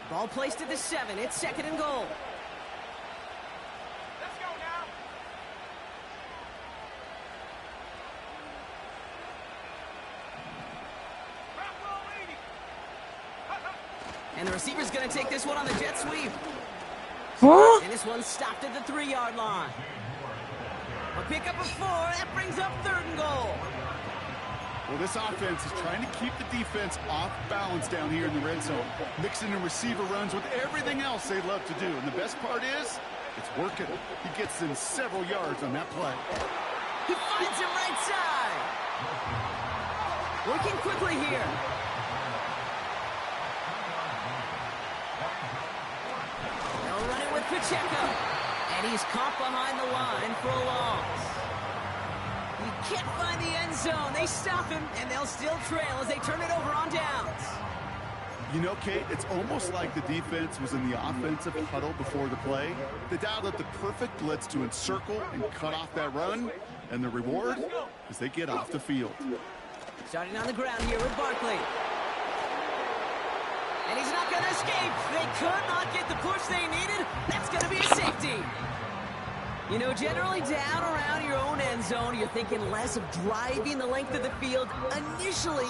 Speaker 2: Ball placed at the 7. It's 2nd and goal.
Speaker 4: Let's go now.
Speaker 2: And the receiver's going to take this one on the jet sweep.
Speaker 1: Huh?
Speaker 2: And this one's stopped at the 3-yard line. A pickup of 4. That brings up 3rd and goal.
Speaker 3: Well, this offense is trying to keep the defense off balance down here in the red zone, mixing in receiver runs with everything else they love to do. And the best part is, it's working. He gets in several yards on that play.
Speaker 2: He finds him right side. Working quickly here. They'll run it with Pacheco. And he's caught behind the line for a loss. He can't find the end zone. They stop him, and they'll still trail as they turn it over on downs.
Speaker 3: You know, Kate, it's almost like the defense was in the offensive huddle before the play. They dialed up the perfect blitz to encircle and cut off that run. And the reward is they get off the field.
Speaker 2: Starting on the ground here with Barkley. And he's not going to escape. They could not get the push they needed. That's going to be a safety. You know, generally down around your own end zone, you're thinking less of driving the length of the field. Initially,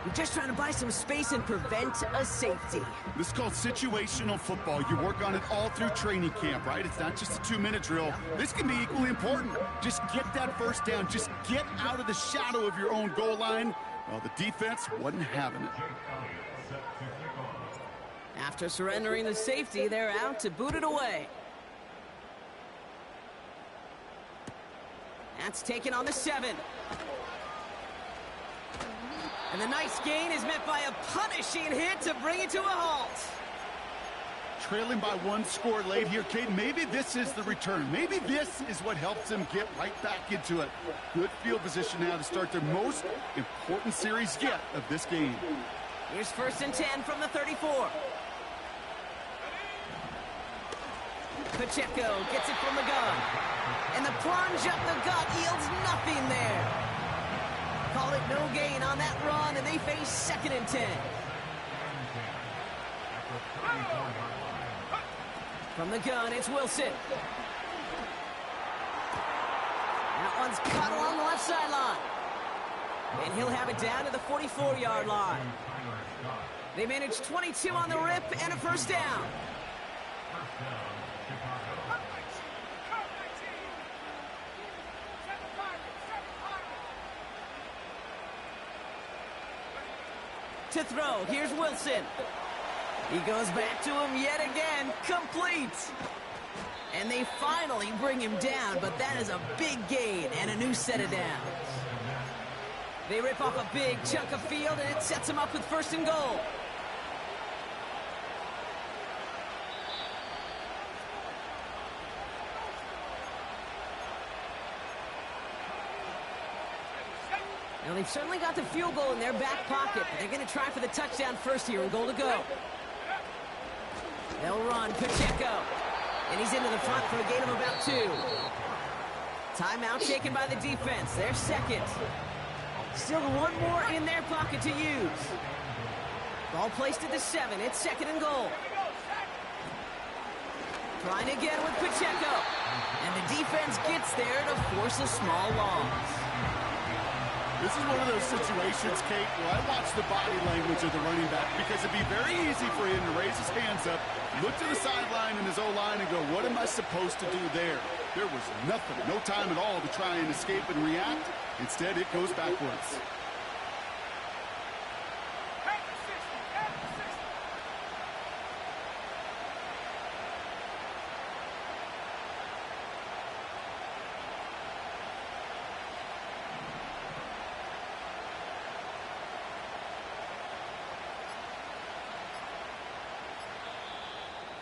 Speaker 2: you're just trying to buy some space and prevent a safety.
Speaker 3: This is called situational football. You work on it all through training camp, right? It's not just a 2-minute drill. This can be equally important. Just get that first down. Just get out of the shadow of your own goal line. Well, the defense wasn't having it.
Speaker 2: After surrendering the safety, they're out to boot it away. That's taken on the 7. And the nice gain is met by a punishing hit to bring it to a halt.
Speaker 3: Trailing by 1 score late here, Kate. Maybe this is the return. Maybe this is what helps them get right back into it. Good field position now to start their most important series yet of this game.
Speaker 2: Here's 1st and 10 from the 34. Pacheco gets it from the gun. And the plunge up the gut yields nothing there. Call it no gain on that run, and they face 2nd and 10. From the gun, it's Wilson. That one's caught along the left sideline. And he'll have it down to the 44-yard line. They managed 22 on the rip and a first down. To throw, here's Wilson. He goes back to him yet again, complete. And they finally bring him down, but that is a big gain and a new set of downs. They rip off a big chunk of field, and it sets them up with 1st and goal. Now, they've certainly got the field goal in their back pocket, but they're going to try for the touchdown first here and goal to go. They'll run. Pacheco. And he's into the front for a gain of about 2. Timeout taken by the defense. Their second. Still one more in their pocket to use. Ball placed at the 7. It's 2nd and goal. Trying again with Pacheco. And the defense gets there to force a small loss.
Speaker 3: This is one of those situations, Kate, where I watch the body language of the running back because it'd be very easy for him to raise his hands up, look to the sideline in his O-line and go, what am I supposed to do there? There was nothing, no time at all to try and escape and react. Instead, it goes backwards.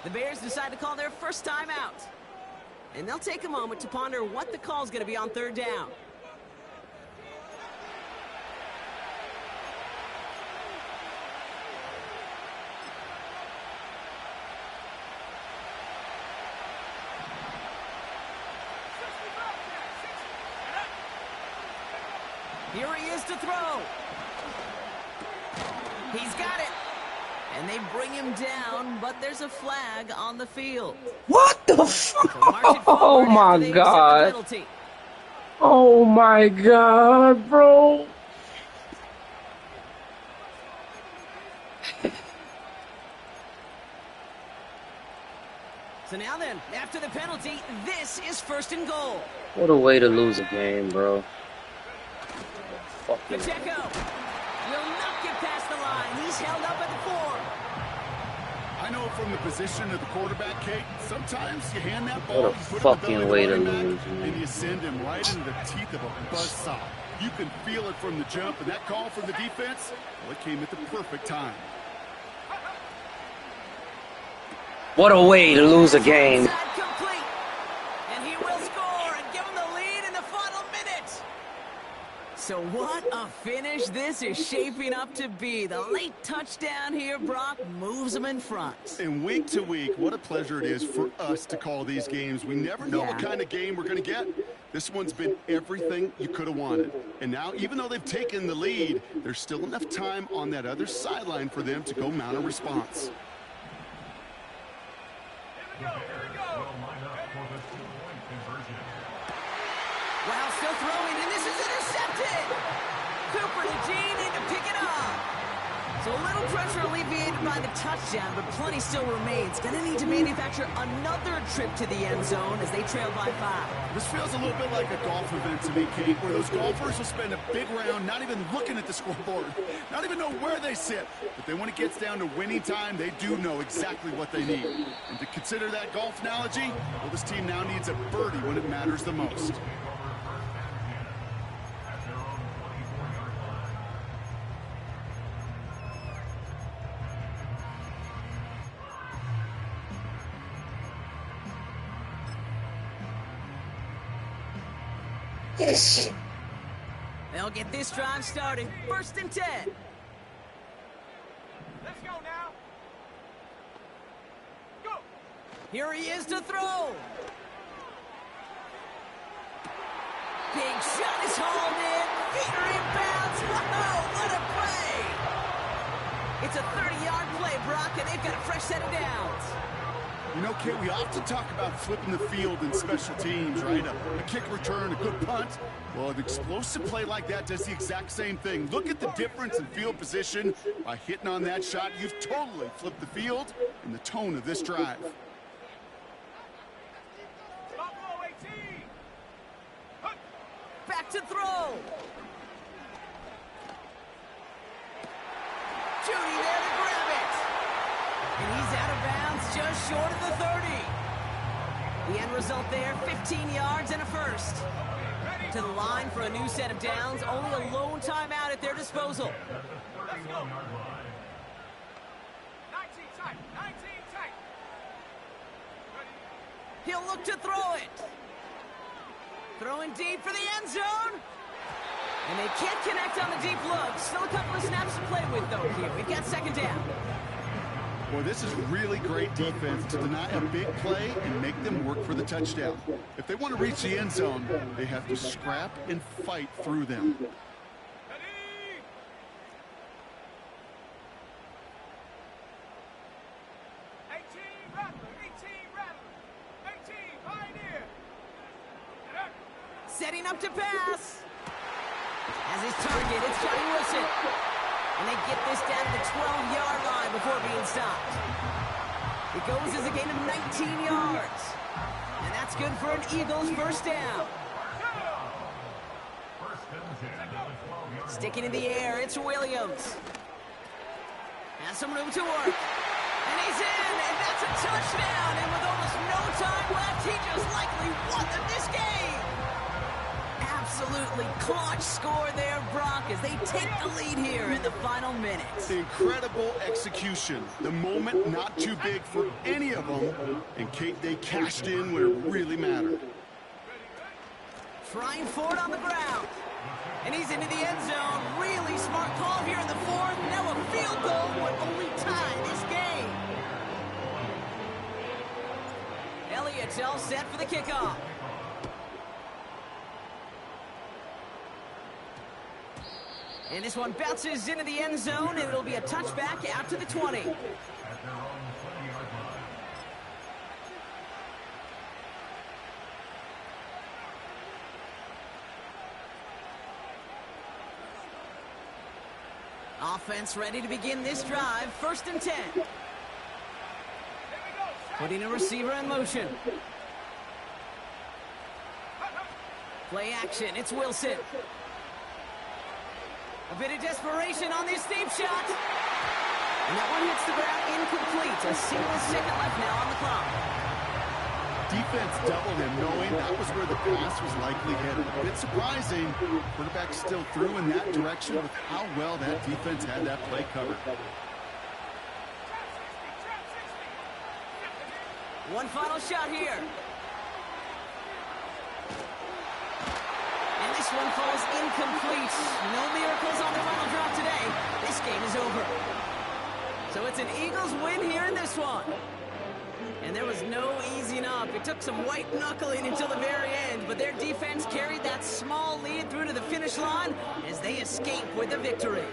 Speaker 2: The Bears decide to call their first timeout. And they'll take a moment to ponder what the call is going to be on 3rd down. Here he is to throw. He's got it. And they bring him down, but there's a flag on the field.
Speaker 1: What the fuck? Oh my god. Oh my god, bro.
Speaker 2: So now then, after the penalty, this is 1st and goal.
Speaker 1: What a way to lose a game, bro. Fucking
Speaker 2: Pacheco will not get past the line. He's held up at the 4.
Speaker 3: I know from the position of the quarterback, Kate, sometimes you hand that ball,
Speaker 1: what a fucking way to lose, man.
Speaker 3: And you send him right into the teeth of a buzzsaw. You can feel it from the jump, and that call from the defense, well, it came at the perfect time.
Speaker 1: What a way to lose a game.
Speaker 2: Complete. And he will score and give him the lead in the final minute. So what a finish this is shaping up to be. The late touchdown here, Brock, moves them in front.
Speaker 3: And week to week, what a pleasure it is for us to call these games. We never know what kind of game we're going to get. This one's been everything you could have wanted. And now, even though they've taken the lead, there's still enough time on that other sideline for them to go mount a response.
Speaker 2: Wow, still throwing, and this is intercepted. Cooper to Gene in to pick it up. So a little pressure alleviated by the touchdown, but plenty still remains. Going to need to manufacture another trip to the end zone as they trail by 5.
Speaker 3: This feels a little bit like a golf event to me, Kate, where those golfers will spend a big round not even looking at the scoreboard, not even know where they sit. But then when it gets down to winning time, they do know exactly what they need. And to consider that golf analogy, well, this team now needs a birdie when it matters the most.
Speaker 2: They'll get this drive started. 1st and 10.
Speaker 4: Let's go now. Go.
Speaker 2: Here he is to throw. Big shot is hauled in. Feet are inbounds. Whoa, what a play. It's a 30-yard play, Brock, and they've got a fresh set of downs.
Speaker 3: You know, Kate, we often talk about flipping the field in special teams, right? A kick return, a good punt. Well, an explosive play like that does the exact same thing. Look at the difference in field position. By hitting on that shot, you've totally flipped the field and the tone of this drive.
Speaker 2: Back to throw. Judy there to grab it. And he's out of bounds just short of the 30. The end result there, 15 yards and a first. To the line for a new set of downs. Only a lone timeout at their disposal.
Speaker 4: Let's go. 19 tight. 19 tight.
Speaker 2: He'll look to throw it. Throwing deep for the end zone. And they can't connect on the deep look. Still a couple of snaps to play with, though, here. We've got second down.
Speaker 3: Well, this is really great defense to deny a big play and make them work for the touchdown. If they want to reach the end zone, they have to scrap and fight through them.
Speaker 4: 18 Rattler, 18 Pioneer.
Speaker 2: Setting up to pass. As his target, it's Johnny Wilson. And they get this down to the 12-yard line before being stopped. It goes as a gain of 19 yards. And that's good for an Eagles first down. Sticking in the air, it's Williams. Has some room to work. And he's in, and that's a touchdown. And with almost no time left, he just likely won them this game. Absolutely clutch score there, Brock, as they take the lead here in the final minutes.
Speaker 3: Incredible execution. The moment not too big for any of them. And Kate, they cashed in when it really mattered.
Speaker 2: Trying for it on the ground. And he's into the end zone. Really smart call here in the fourth. Now a field goal would only tie this game. Elliott's all set for the kickoff. And this one bounces into the end zone, and it'll be a touchback out to the 20. Offense ready to begin this drive. 1st and 10. Putting a receiver in motion. Play action. It's Wilson. A bit of desperation on this deep shot. And that one hits the ground incomplete. A single second left now on the clock.
Speaker 3: Defense doubled him, knowing that was where the pass was likely headed. A bit surprising. Quarterback still threw in that direction with how well that defense had that play covered.
Speaker 2: One final shot here. And this one falls incomplete. No miracles on the final drop today. This game is over. So it's an Eagles win here in this one. And there was no easing up. It took some white knuckling until the very end, but their defense carried that small lead through to the finish line as they escape with the victory.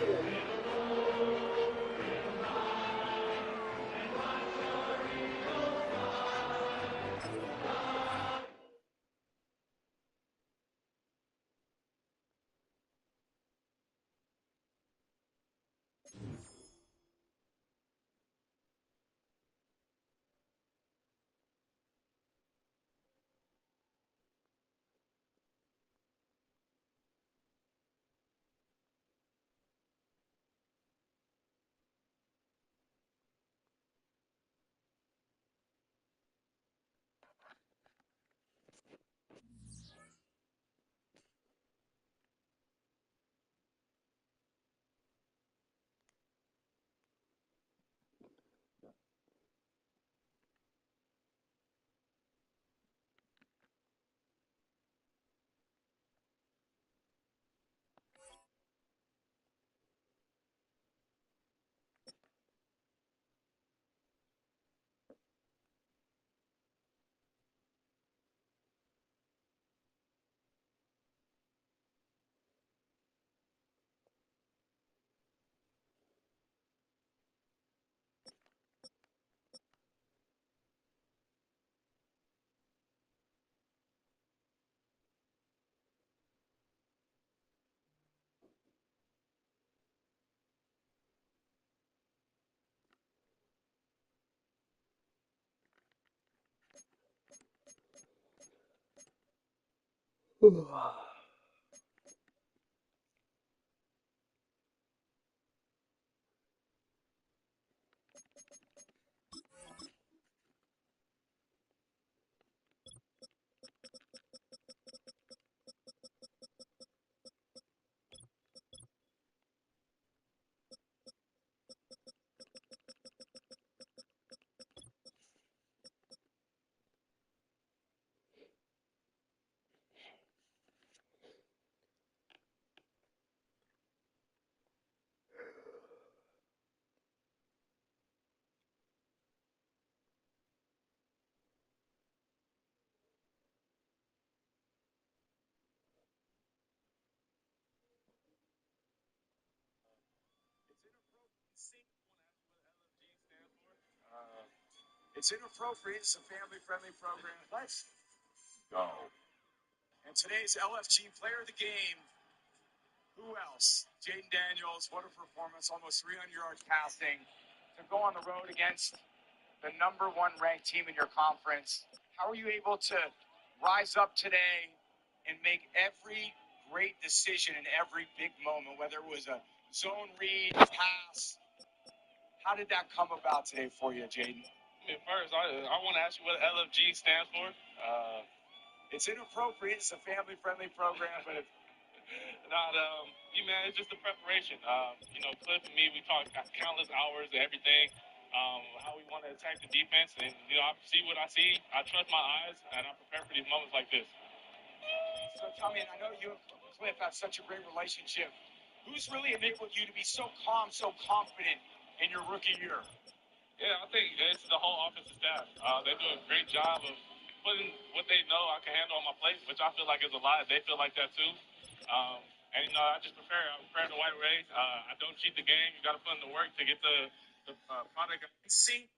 Speaker 5: It's inappropriate. It's a family-friendly program. Let's go. And today's LFG player of the game, who else? Jaden Daniels, what a performance, almost 300 yards passing. To go on the road against the #1 ranked team in your conference, how are you able to rise up today and make every great decision in every big moment, whether it was a zone read, pass? How did that come about today for you, Jaden?
Speaker 6: First, I want to ask you what LFG stands for.
Speaker 5: It's inappropriate. It's a family-friendly program, but
Speaker 6: man, it's just the preparation. Cliff and me, we talk countless hours and everything, how we want to attack the defense. And, I see what I see. I trust my eyes, and I prepare for these moments like this.
Speaker 5: So tell me, and I know you and Cliff have such a great relationship. Who's really enabled you to be so calm, so confident in your rookie year?
Speaker 6: Yeah, I think it's the whole offensive staff. They do a great job of putting what they know I can handle on my plate, which I feel like is a lot. They feel like that too. I just prepare. I prepare the right way. I don't cheat the game. You got to put in the work to get the product.
Speaker 7: Insane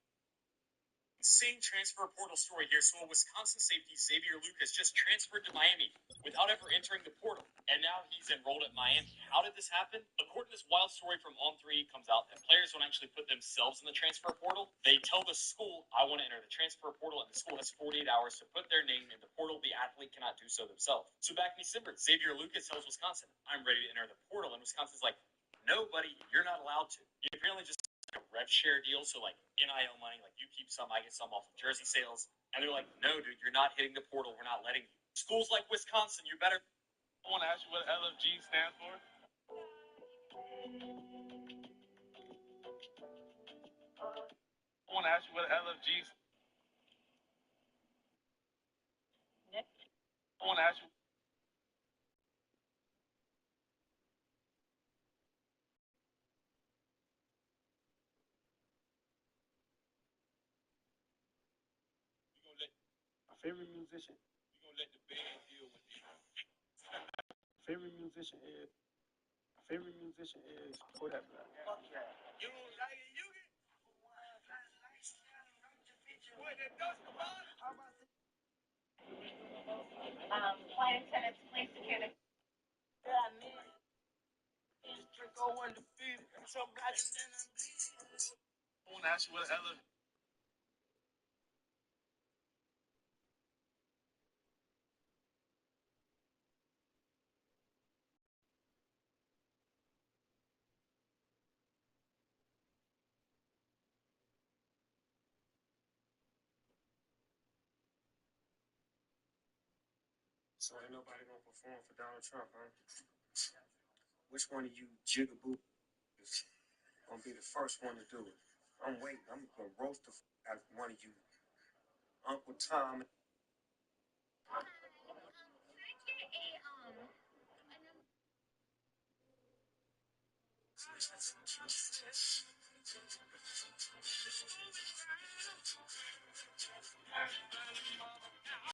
Speaker 7: transfer portal story here. So a Wisconsin safety, Xavier Lucas, just transferred to Miami without ever entering the portal. And now he's enrolled at Miami. How did this happen? According to this wild story from On3 comes out that players don't actually put themselves in the transfer portal. They tell the school, I want to enter the transfer portal, and the school has 48 hours to put their name in the portal. The athlete cannot do so themselves. So back in December, Xavier Lucas tells Wisconsin, I'm ready to enter the portal. And Wisconsin's like, no, buddy, you're not allowed to. You apparently just a rev share deal, so like NIL money, like you keep some, I get some off of jersey sales, and they're like, no, dude, you're not hitting the portal, we're not letting you. Schools like Wisconsin, you better.
Speaker 6: I want to ask you what LFG stands for. I want to ask you what LFG. I want to ask you.
Speaker 5: My favorite musician. You're gonna let the band deal with it. Favorite musician is. My favorite musician is. Fuck yeah. You don't like it, you get. What that dust about? How about this?
Speaker 8: Flight attendants, please secure the.
Speaker 5: Yeah, man. Just go undefeated. Somebody.
Speaker 6: I want to ask you what LFG.
Speaker 5: So ain't nobody gonna perform for Donald Trump, huh? Which one of you jigaboo is gonna be the first one to do it? I'm waiting. I'm gonna roast the out of one of you, Uncle Tom.